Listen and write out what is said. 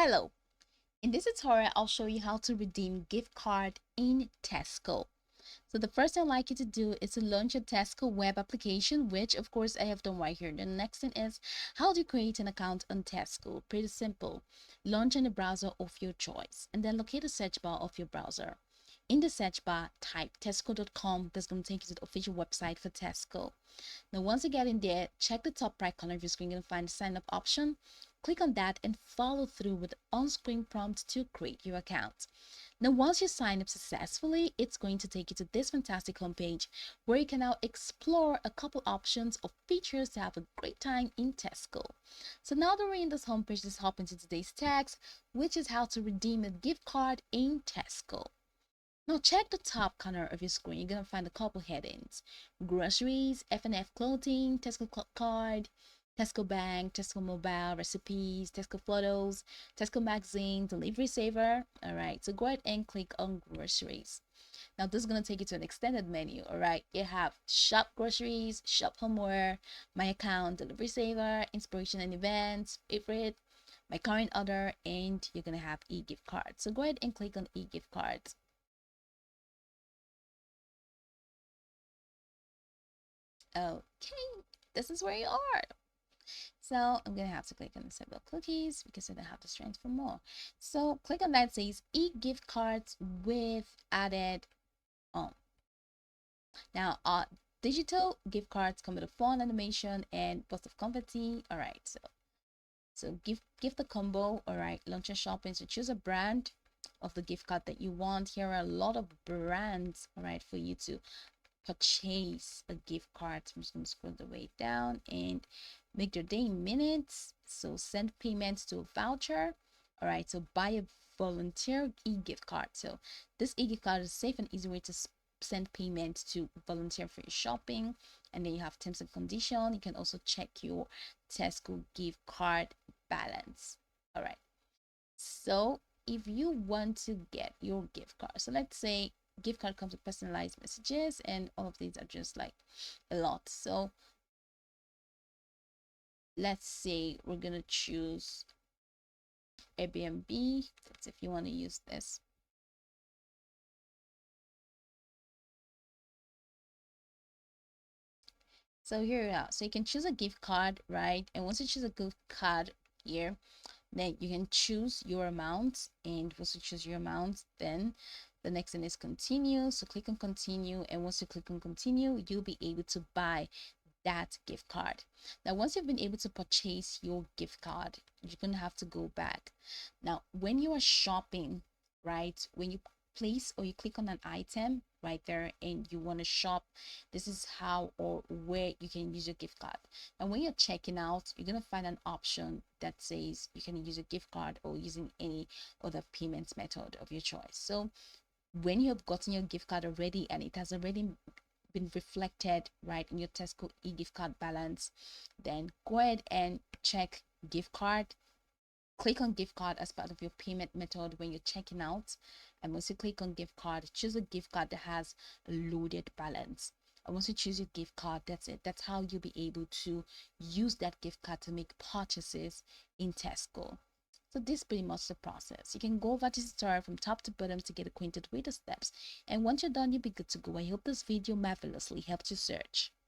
Hello, in this tutorial I'll show you how to redeem gift card in Tesco. So the first thing I'd like you to do is to launch your Tesco web application, which of course I have done right here. The next thing is how to create an account on Tesco. Pretty simple. Launch in the browser of your choice and then locate the search bar of your browser. In the search bar, type tesco.com. That's going to take you to the official website for Tesco. Now, once you get in there, check the top right corner of your screen and find the sign up option. Click on that and follow through with the on-screen prompt to create your account. Now, once you sign up successfully, it's going to take you to this fantastic homepage where you can now explore a couple options of features to have a great time in Tesco. So now that we're in this homepage, let's hop into today's text, which is how to redeem a gift card in Tesco. Now check the top corner of your screen. You're gonna find a couple headings: groceries, F&F clothing, Tesco card, Tesco bank, Tesco mobile, recipes, Tesco photos, Tesco magazine, delivery saver. All right, so go ahead and click on groceries. Now this is gonna take you to an extended menu. All right, you have shop groceries, shop homeware, my account, delivery saver, inspiration and events, favorite, my current order, and you're gonna have e-gift cards. So go ahead and click on e-gift cards. Okay, this is where you are. So I'm gonna have to click on the disable cookies because I don't have the strength for more. So click on that, says e-gift cards with added on. Now digital gift cards come with a font animation and burst of confetti. All right, so give the combo. All right, launch your shopping. So choose a brand of the gift card that you want. Here are a lot of brands, all right, for you to purchase a gift card. So I'm just going to scroll the way down and make your day in minutes. So send payments to a voucher. All right, so buy a volunteer e-gift card. So this e-gift card is a safe and easy way to send payment to volunteer for your shopping. And then you have terms and condition. You can also check your Tesco gift card balance. All right, so if you want to get your gift card, so let's say gift card comes with personalized messages, and all of these are just like a lot. So let's say we're gonna choose Airbnb. That's if you want to use this. So here we are. So you can choose a gift card, right? And once you choose a gift card here, then you can choose your amount. And once you choose your amount, then the next thing is continue. So click on continue, and once you click on continue, you'll be able to buy that gift card. Now once you've been able to purchase your gift card, you're gonna have to go back. Now when you are shopping, right, when you place or you click on an item right there and you want to shop, this is how or where you can use your gift card. And when you're checking out, you're gonna find an option that says you can use a gift card or using any other payments method of your choice. So when you have gotten your gift card already and it has already been reflected right in your Tesco e-gift card balance, then go ahead and check gift card. Click on gift card as part of your payment method when you're checking out. And once you click on gift card, choose a gift card that has a loaded balance. And once you choose your gift card, that's it. That's how you'll be able to use that gift card to make purchases in Tesco. So this is pretty much the process. You can go over this tutorial from top to bottom to get acquainted with the steps. And once you're done, you'll be good to go. I hope this video marvelously helped you search.